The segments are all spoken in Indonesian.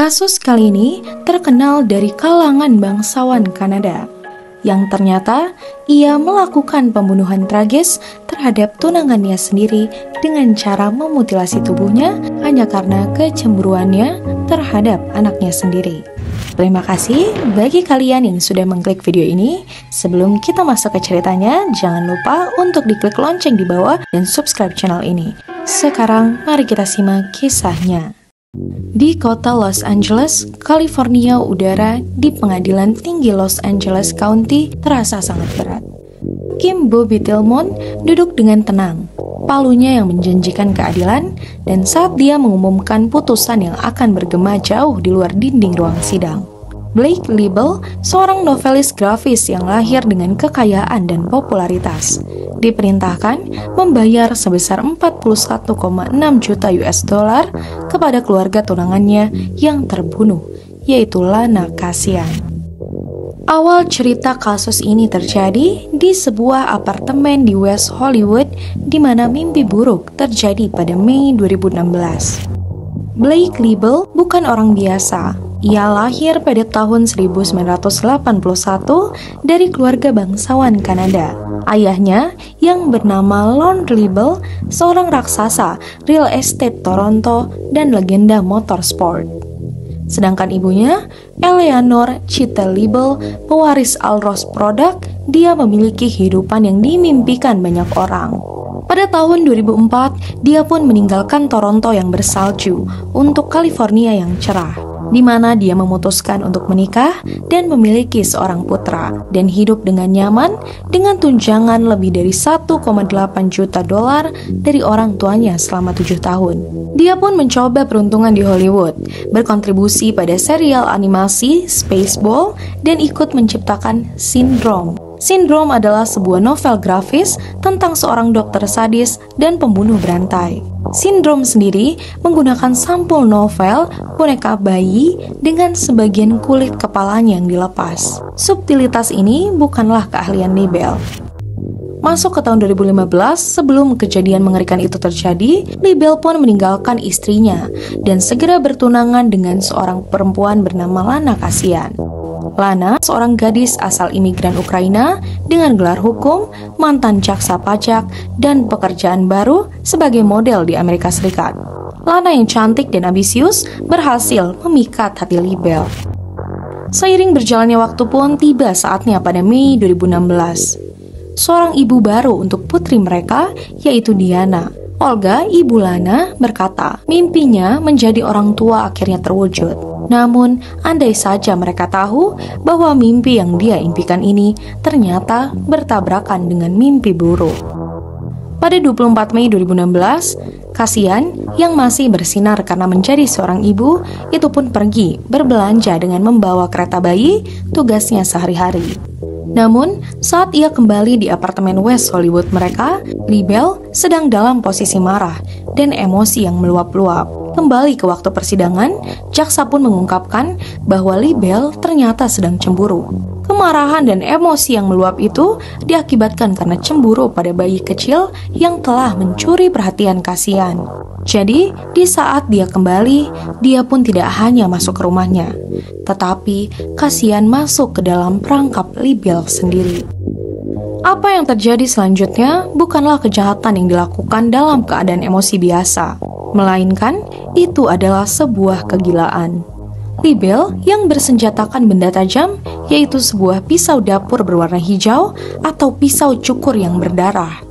Kasus kali ini terkenal dari kalangan bangsawan Kanada, yang ternyata ia melakukan pembunuhan tragis terhadap tunangannya sendiri dengan cara memutilasi tubuhnya hanya karena kecemburuannya terhadap anaknya sendiri. Terima kasih bagi kalian yang sudah mengklik video ini. Sebelum kita masuk ke ceritanya, jangan lupa untuk diklik lonceng di bawah dan subscribe channel ini. Sekarang mari kita simak kisahnya. Di kota Los Angeles, California, udara di Pengadilan Tinggi Los Angeles County terasa sangat berat. Kim Bobby Tillmon duduk dengan tenang, palunya yang menjanjikan keadilan, dan saat dia mengumumkan putusan yang akan bergema jauh di luar dinding ruang sidang. Blake Leibel, seorang novelis grafis yang lahir dengan kekayaan dan popularitas, diperintahkan membayar sebesar 41,6 juta US dollar kepada keluarga tunangannya yang terbunuh, yaitu Lana Kassian. Awal cerita kasus ini terjadi di sebuah apartemen di West Hollywood di mana mimpi buruk terjadi pada Mei 2016. Blake Leibel bukan orang biasa. Ia lahir pada tahun 1981 dari keluarga bangsawan Kanada. Ayahnya yang bernama Lon Leibel, seorang raksasa real estate Toronto dan legenda motorsport. Sedangkan ibunya, Eleanor Chita Leibel, pewaris Alros Product, dia memiliki kehidupan yang dimimpikan banyak orang. Pada tahun 2004, dia pun meninggalkan Toronto yang bersalju untuk California yang cerah, di mana dia memutuskan untuk menikah dan memiliki seorang putra dan hidup dengan nyaman dengan tunjangan lebih dari 1,8 juta dolar dari orang tuanya selama 7 tahun. Dia pun mencoba peruntungan di Hollywood, berkontribusi pada serial animasi Spaceball, dan ikut menciptakan Syndrome. Syndrome adalah sebuah novel grafis tentang seorang dokter sadis dan pembunuh berantai. Syndrome sendiri menggunakan sampul novel boneka bayi dengan sebagian kulit kepalanya yang dilepas. Subtilitas ini bukanlah keahlian Leibel. Masuk ke tahun 2015, sebelum kejadian mengerikan itu terjadi, Leibel pun meninggalkan istrinya dan segera bertunangan dengan seorang perempuan bernama Lana Kassian. Lana, seorang gadis asal imigran Ukraina dengan gelar hukum, mantan jaksa pajak, dan pekerjaan baru sebagai model di Amerika Serikat. Lana yang cantik dan ambisius berhasil memikat hati Leibel. Seiring berjalannya waktu pun tiba saatnya pada Mei 2016. Seorang ibu baru untuk putri mereka, yaitu Diana. Olga, ibu Lana, berkata mimpinya menjadi orang tua akhirnya terwujud. Namun, andai saja mereka tahu bahwa mimpi yang dia impikan ini ternyata bertabrakan dengan mimpi buruk. Pada 24 Mei 2016, Kassian yang masih bersinar karena menjadi seorang ibu, itu pun pergi berbelanja dengan membawa kereta bayi, tugasnya sehari-hari. Namun, saat ia kembali di apartemen West Hollywood mereka, Leibel sedang dalam posisi marah dan emosi yang meluap-luap. Kembali ke waktu persidangan, jaksa pun mengungkapkan bahwa Leibel ternyata sedang cemburu. Kemarahan dan emosi yang meluap itu diakibatkan karena cemburu pada bayi kecil yang telah mencuri perhatian Kassian. Jadi, di saat dia kembali, dia pun tidak hanya masuk ke rumahnya, tetapi Kassian masuk ke dalam perangkap Leibel sendiri. Apa yang terjadi selanjutnya bukanlah kejahatan yang dilakukan dalam keadaan emosi biasa, melainkan itu adalah sebuah kegilaan. Leibel yang bersenjatakan benda tajam, yaitu sebuah pisau dapur berwarna hijau atau pisau cukur yang berdarah,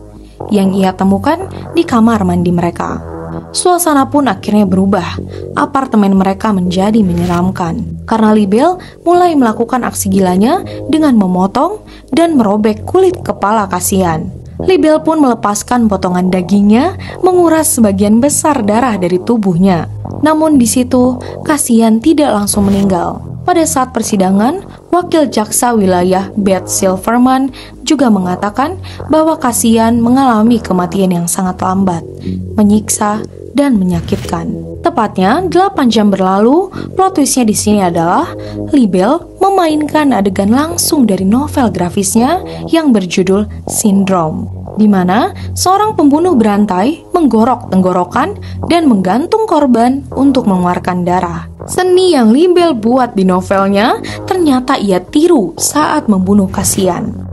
yang ia temukan di kamar mandi mereka. Suasana pun akhirnya berubah. Apartemen mereka menjadi menyeramkan karena Leibel mulai melakukan aksi gilanya dengan memotong dan merobek kulit kepala Kassian. Leibel pun melepaskan potongan dagingnya, menguras sebagian besar darah dari tubuhnya. Namun di situ, Kassian tidak langsung meninggal. Pada saat persidangan, wakil jaksa wilayah Beth Silverman juga mengatakan bahwa Kassian mengalami kematian yang sangat lambat, menyiksa, dan menyakitkan. Tepatnya 8 jam berlalu, plot twistnya di sini adalah Leibel memainkan adegan langsung dari novel grafisnya yang berjudul Syndrome. di mana seorang pembunuh berantai menggorok tenggorokan dan menggantung korban untuk mengeluarkan darah. Seni yang Libel buat di novelnya ternyata ia tiru saat membunuh Kasian.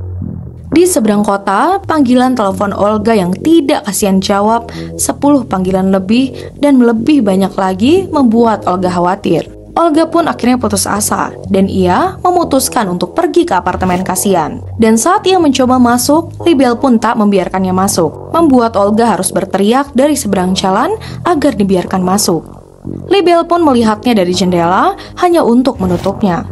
Di seberang kota, panggilan telepon Olga yang tidak Kasian jawab, 10 panggilan lebih dan lebih banyak lagi membuat Olga khawatir. Olga pun akhirnya putus asa dan ia memutuskan untuk pergi ke apartemen Kasian. Dan saat ia mencoba masuk, Libel pun tak membiarkannya masuk, membuat Olga harus berteriak dari seberang jalan agar dibiarkan masuk. Libel pun melihatnya dari jendela hanya untuk menutupnya.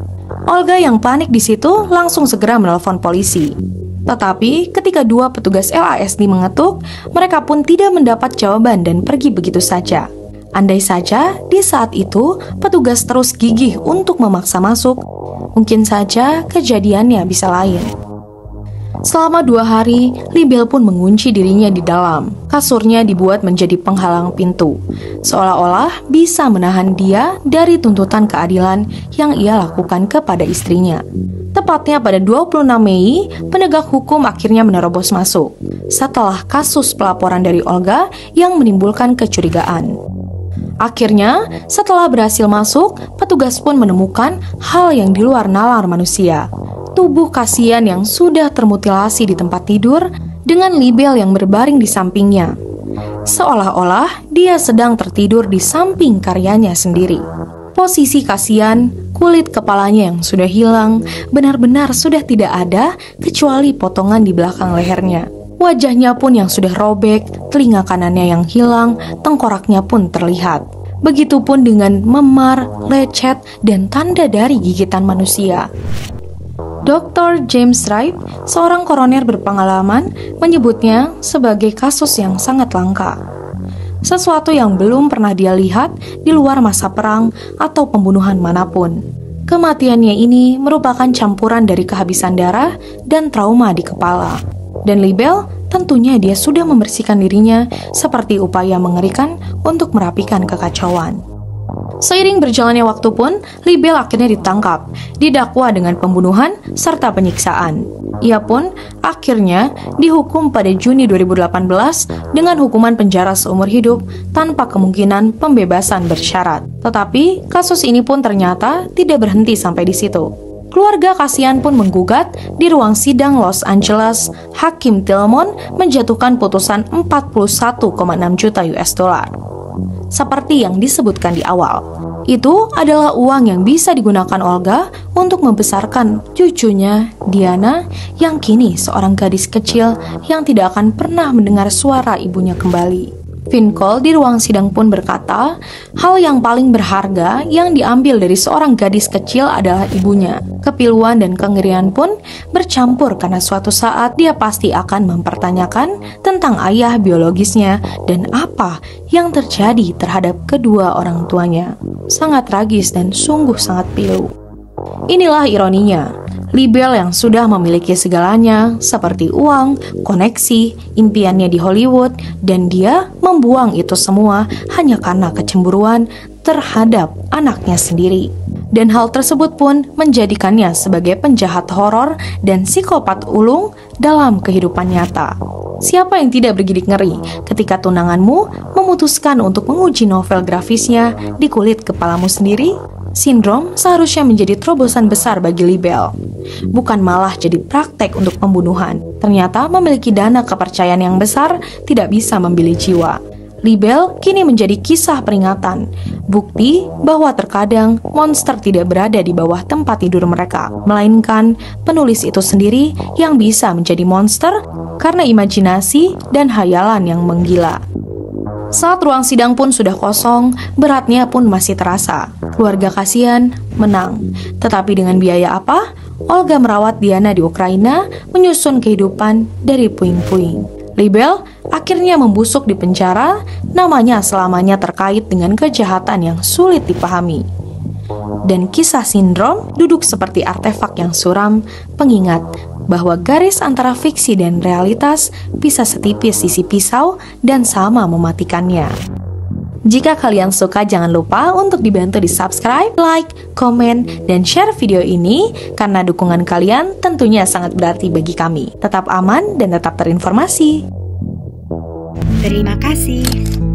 Olga yang panik di situ langsung segera menelpon polisi. Tetapi ketika 2 petugas LASD mengetuk, mereka pun tidak mendapat jawaban dan pergi begitu saja. Andai saja di saat itu petugas terus gigih untuk memaksa masuk, mungkin saja kejadiannya bisa lain. Selama 2 hari, Libel pun mengunci dirinya di dalam. Kasurnya dibuat menjadi penghalang pintu, seolah-olah bisa menahan dia dari tuntutan keadilan yang ia lakukan kepada istrinya. Tepatnya pada 26 Mei, penegak hukum akhirnya menerobos masuk setelah kasus pelaporan dari Olga yang menimbulkan kecurigaan. Akhirnya, setelah berhasil masuk, petugas pun menemukan hal yang di luar nalar manusia. Tubuh Kasian yang sudah termutilasi di tempat tidur dengan Libel yang berbaring di sampingnya. Seolah-olah dia sedang tertidur di samping karyanya sendiri. Posisi Kasian, kulit kepalanya yang sudah hilang, benar-benar sudah tidak ada kecuali potongan di belakang lehernya. Wajahnya pun yang sudah robek, telinga kanannya yang hilang, tengkoraknya pun terlihat. Begitupun dengan memar, lecet, dan tanda dari gigitan manusia. Dr. James Wright, seorang koroner berpengalaman, menyebutnya sebagai kasus yang sangat langka. Sesuatu yang belum pernah dia lihat di luar masa perang atau pembunuhan manapun. Kematiannya ini merupakan campuran dari kehabisan darah dan trauma di kepala. Dan Libel, tentunya dia sudah membersihkan dirinya seperti upaya mengerikan untuk merapikan kekacauan. Seiring berjalannya waktu pun, Libel akhirnya ditangkap, didakwa dengan pembunuhan serta penyiksaan. Ia pun akhirnya dihukum pada Juni 2018 dengan hukuman penjara seumur hidup tanpa kemungkinan pembebasan bersyarat. Tetapi kasus ini pun ternyata tidak berhenti sampai di situ. Keluarga Kasian pun menggugat di ruang sidang Los Angeles. Hakim Tillmon menjatuhkan putusan 41,6 juta US dollar. Seperti yang disebutkan di awal, itu adalah uang yang bisa digunakan Olga untuk membesarkan cucunya, Diana, yang kini seorang gadis kecil yang tidak akan pernah mendengar suara ibunya kembali. Finkel di ruang sidang pun berkata, hal yang paling berharga yang diambil dari seorang gadis kecil adalah ibunya. Kepiluan dan kengerian pun bercampur karena suatu saat dia pasti akan mempertanyakan tentang ayah biologisnya dan apa yang terjadi terhadap kedua orang tuanya. Sangat tragis dan sungguh sangat pilu. Inilah ironinya. Libel yang sudah memiliki segalanya seperti uang, koneksi, impiannya di Hollywood, dan dia membuang itu semua hanya karena kecemburuan terhadap anaknya sendiri. Dan hal tersebut pun menjadikannya sebagai penjahat horor dan psikopat ulung dalam kehidupan nyata. Siapa yang tidak bergidik ngeri ketika tunanganmu memutuskan untuk menguji novel grafisnya di kulit kepalamu sendiri? Sindrom seharusnya menjadi terobosan besar bagi Libel, bukan malah jadi praktek untuk pembunuhan. Ternyata memiliki dana kepercayaan yang besar tidak bisa membeli jiwa. Libel kini menjadi kisah peringatan, bukti bahwa terkadang monster tidak berada di bawah tempat tidur mereka, melainkan penulis itu sendiri yang bisa menjadi monster karena imajinasi dan hayalan yang menggila. Saat ruang sidang pun sudah kosong, beratnya pun masih terasa. Keluarga Kasian menang. Tetapi dengan biaya apa? Olga merawat Diana di Ukraina, menyusun kehidupan dari puing-puing. Libel akhirnya membusuk di penjara, namanya selamanya terkait dengan kejahatan yang sulit dipahami. Dan kisah Sindrom duduk seperti artefak yang suram, pengingat bahwa garis antara fiksi dan realitas bisa setipis sisi pisau dan sama mematikannya. Jika kalian suka, jangan lupa untuk dibantu di subscribe, like, komen, dan share video ini karena dukungan kalian tentunya sangat berarti bagi kami. Tetap aman dan tetap terinformasi. Terima kasih.